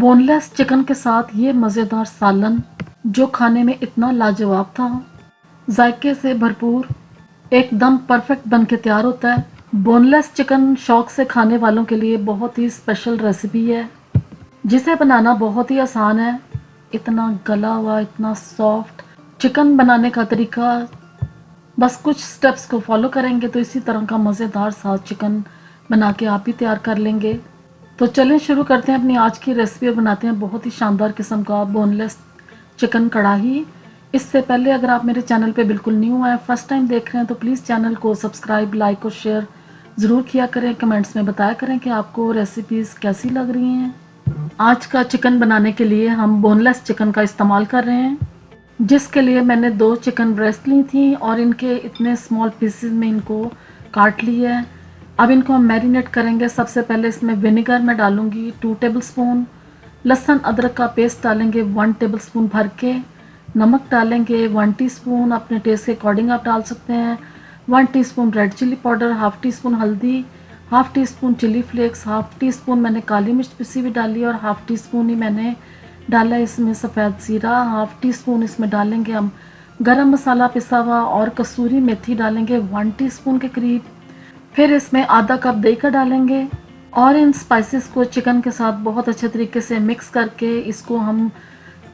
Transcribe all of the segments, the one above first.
Boneless chicken के साथ ये मज़ेदार सालन जो खाने में इतना लाजवाब था, जायके से भरपूर, एकदम परफेक्ट बन के तैयार होता है। बोनलेस चिकन शौक से खाने वालों के लिए बहुत ही स्पेशल रेसिपी है जिसे बनाना बहुत ही आसान है। इतना गला हुआ, इतना सॉफ्ट चिकन बनाने का तरीका, बस कुछ स्टेप्स को फॉलो करेंगे तो इसी तरह का मज़ेदार सा चिकन बना के आप ही तैयार कर लेंगे। तो चलें शुरू करते हैं अपनी आज की रेसिपी और बनाते हैं बहुत ही शानदार किस्म का बोनलेस चिकन कढ़ाई। इससे पहले अगर आप मेरे चैनल पे बिल्कुल न्यू हैं, फर्स्ट टाइम देख रहे हैं, तो प्लीज़ चैनल को सब्सक्राइब, लाइक और शेयर ज़रूर किया करें। कमेंट्स में बताया करें कि आपको रेसिपीज़ कैसी लग रही हैं। आज का चिकन बनाने के लिए हम बोनलेस चिकन का इस्तेमाल कर रहे हैं, जिसके लिए मैंने 2 चिकन ब्रेस्ट ली थी और इनके इतने स्मॉल पीसेस में इनको काट लिया है। अब इनको हम मैरिनेट करेंगे। सबसे पहले इसमें विनेगर मैं डालूंगी 2 टेबलस्पून, लहसुन अदरक का पेस्ट डालेंगे 1 टेबलस्पून भर के, नमक डालेंगे 1 टीस्पून, अपने टेस्ट के अकॉर्डिंग आप डाल सकते हैं, 1 teaspoon red chilli powder, half teaspoon हल्दी, half teaspoon chilli flakes, half teaspoon मैंने काली मिर्च पिसी हुई डाली और हाफ़ टी स्पून ही मैंने डाला इसमें सफ़ेद ज़ीरा, हाफ़ टी स्पून इसमें डालेंगे हम गरम मसाला पिसा हुआ और कसूरी मेथी डालेंगे 1 टीस्पून के करीब। फिर इसमें आधा कप दही का डालेंगे और इन स्पाइसेस को चिकन के साथ बहुत अच्छे तरीके से मिक्स करके इसको हम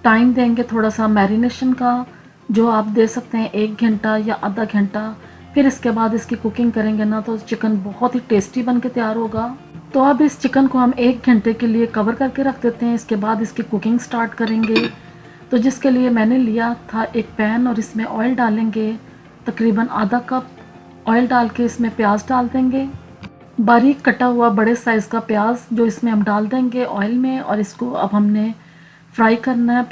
टाइम देंगे थोड़ा सा मैरिनेशन का, जो आप दे सकते हैं 1 घंटा या आधा घंटा। फिर इसके बाद इसकी कुकिंग करेंगे ना तो चिकन बहुत ही टेस्टी बन के तैयार होगा। तो अब इस चिकन को हम 1 घंटे के लिए कवर करके रख देते हैं। इसके बाद इसकी कुकिंग स्टार्ट करेंगे। तो जिसके लिए मैंने लिया था एक पैन और इसमें ऑयल डालेंगे, तकरीबन आधा कप ऑयल डाल के इसमें प्याज डाल देंगे, बारीक कटा हुआ बड़े साइज़ का प्याज जो इसमें हम डाल देंगे ऑयल में। और इसको अब हमने फ्राई करना है।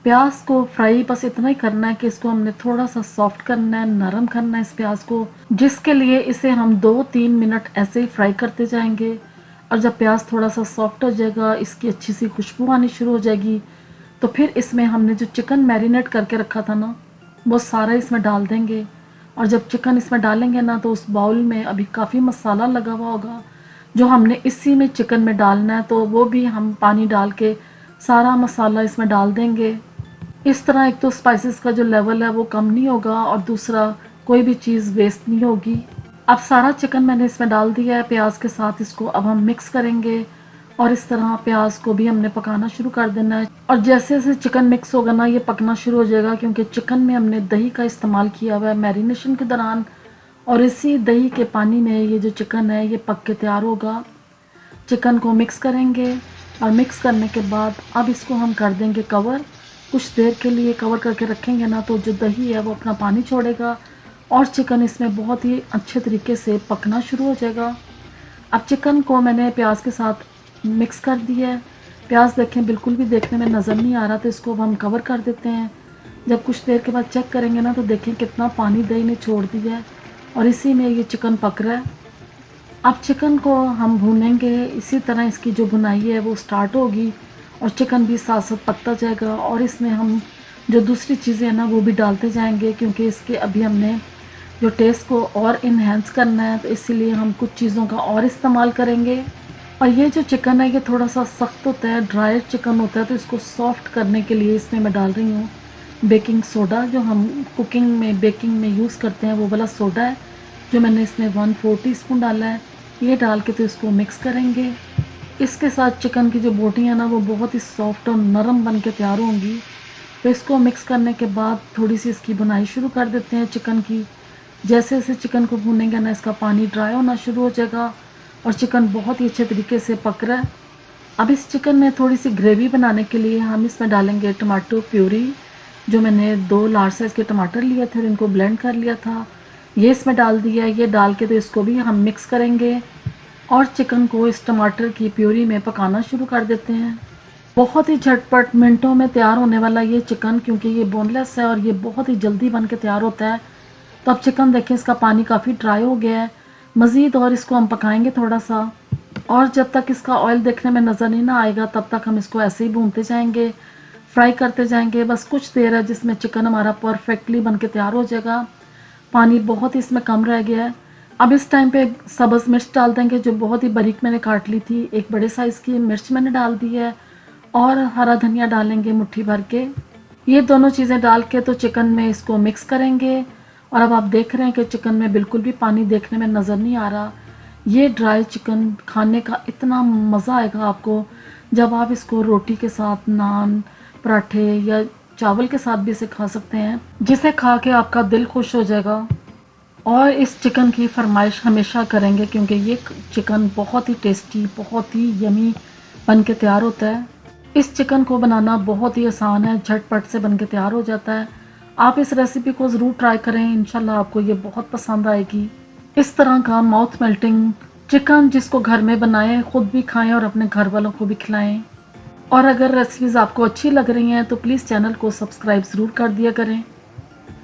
प्याज को फ्राई बस इतना ही करना है कि इसको हमने थोड़ा सा सॉफ्ट करना है, नरम करना है इस प्याज को, जिसके लिए इसे हम 2-3 मिनट ऐसे ही फ्राई करते जाएंगे। और जब प्याज थोड़ा सा सॉफ्ट हो जाएगा, इसकी अच्छी सी खुशबू आनी शुरू हो जाएगी, तो फिर इसमें हमने जो चिकन मैरिनेट करके रखा था ना, वो सारा इसमें डाल देंगे। और जब चिकन इसमें डालेंगे ना तो उस बाउल में अभी काफ़ी मसाला लगा हुआ होगा जो हमने इसी में चिकन में डालना है, तो वो भी हम पानी डाल के सारा मसाला इसमें डाल देंगे। इस तरह एक तो स्पाइसेस का जो लेवल है वो कम नहीं होगा और दूसरा कोई भी चीज़ वेस्ट नहीं होगी। अब सारा चिकन मैंने इसमें डाल दिया है प्याज के साथ। इसको अब हम मिक्स करेंगे और इस तरह प्याज को भी हमने पकाना शुरू कर देना है। और जैसे जैसे चिकन मिक्स होगा ना, ये पकना शुरू हो जाएगा, क्योंकि चिकन में हमने दही का इस्तेमाल किया हुआ है मैरिनेशन के दौरान, और इसी दही के पानी में ये जो चिकन है ये पक के तैयार होगा। चिकन को मिक्स करेंगे और मिक्स करने के बाद अब इसको हम कर देंगे कवर। कुछ देर के लिए कवर करके रखेंगे ना तो जो दही है वो अपना पानी छोड़ेगा और चिकन इसमें बहुत ही अच्छे तरीके से पकना शुरू हो जाएगा। अब चिकन को मैंने प्याज के साथ मिक्स कर दिया है। प्याज देखें बिल्कुल भी देखने में नज़र नहीं आ रहा, तो इसको अब हम कवर कर देते हैं। जब कुछ देर के बाद चेक करेंगे ना तो देखें कितना पानी दही ने छोड़ दिया है और इसी में ये चिकन पक रहा है। अब चिकन को हम भूनेंगे, इसी तरह इसकी जो भुनाई है वो स्टार्ट होगी और चिकन भी साथ साथ पकता जाएगा। और इसमें हम जो दूसरी चीज़ें हैं ना वो भी डालते जाएंगे, क्योंकि इसके अभी हमने जो टेस्ट को और इन्हेंस करना है, तो इसीलिए हम कुछ चीज़ों का और इस्तेमाल करेंगे। और ये जो चिकन है ये थोड़ा सा सख्त होता है, ड्राई चिकन होता है, तो इसको सॉफ्ट करने के लिए इसमें मैं डाल रही हूँ बेकिंग सोडा, जो हम कुकिंग में बेकिंग में यूज़ करते हैं वो वाला सोडा है, जो मैंने इसमें 1/4 टीस्पून डाला है। ये डाल के तो इसको मिक्स करेंगे। इसके साथ चिकन की जो बोटियाँ ना वो बहुत ही सॉफ्ट और नरम बन के तैयार होंगी। तो इसको मिक्स करने के बाद थोड़ी सी इसकी बुनाई शुरू कर देते हैं चिकन की। जैसे जैसे चिकन को भूनेंगे ना इसका पानी ड्राई होना शुरू हो जाएगा और चिकन बहुत ही अच्छे तरीके से पक रहा है। अब इस चिकन में थोड़ी सी ग्रेवी बनाने के लिए हम इसमें डालेंगे टमाटो प्यूरी, जो मैंने 2 लार्ज साइज़ के टमाटर लिए थे और इनको ब्लेंड कर लिया था, ये इसमें डाल दिया है। ये डाल के तो इसको भी हम मिक्स करेंगे और चिकन को इस टमाटर की प्यूरी में पकाना शुरू कर देते हैं। बहुत ही झटपट मिनटों में तैयार होने वाला ये चिकन, क्योंकि ये बोनलेस है और ये बहुत ही जल्दी बन के तैयार होता है। तो अब चिकन देखें इसका पानी काफ़ी ड्राई हो गया है, मज़ीद और इसको हम पकाएंगे थोड़ा सा। और जब तक इसका ऑयल देखने में नज़र नहीं ना आएगा तब तक हम इसको ऐसे ही भूनते जाएंगे, फ्राई करते जाएंगे। बस कुछ देर है जिसमें चिकन हमारा परफेक्टली बन के तैयार हो जाएगा। पानी बहुत ही इसमें कम रह गया है। अब इस टाइम पे सब्ज़ मिर्च डाल देंगे जो बहुत ही बारीक मैंने काट ली थी। एक बड़े साइज़ की मिर्च मैंने डाल दी है और हरा धनिया डालेंगे मुट्ठी भर के। ये दोनों चीज़ें डाल के तो चिकन में इसको मिक्स करेंगे। और अब आप देख रहे हैं कि चिकन में बिल्कुल भी पानी देखने में नज़र नहीं आ रहा। ये ड्राई चिकन खाने का इतना मज़ा आएगा आपको जब आप इसको रोटी के साथ, नान, पराठे या चावल के साथ भी इसे खा सकते हैं, जिसे खा के आपका दिल खुश हो जाएगा। और इस चिकन की फरमाइश हमेशा करेंगे क्योंकि ये चिकन बहुत ही टेस्टी, बहुत ही यमी बन के तैयार होता है। इस चिकन को बनाना बहुत ही आसान है, झटपट से बन के तैयार हो जाता है। आप इस रेसिपी को ज़रूर ट्राई करें, इंशाल्लाह आपको ये बहुत पसंद आएगी। इस तरह का माउथ मेल्टिंग चिकन जिसको घर में बनाएं, ख़ुद भी खाएं और अपने घर वालों को भी खिलाएं। और अगर रेसिपीज़ आपको अच्छी लग रही हैं तो प्लीज़ चैनल को सब्सक्राइब ज़रूर कर दिया करें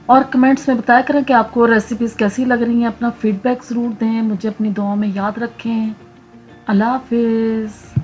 और कमेंट्स में बताया करें कि आपको रेसिपीज़ कैसी लग रही हैं। अपना फीडबैक ज़रूर दें, मुझे अपनी दुआओं में याद रखें। अल्लाह हाफ़िज़।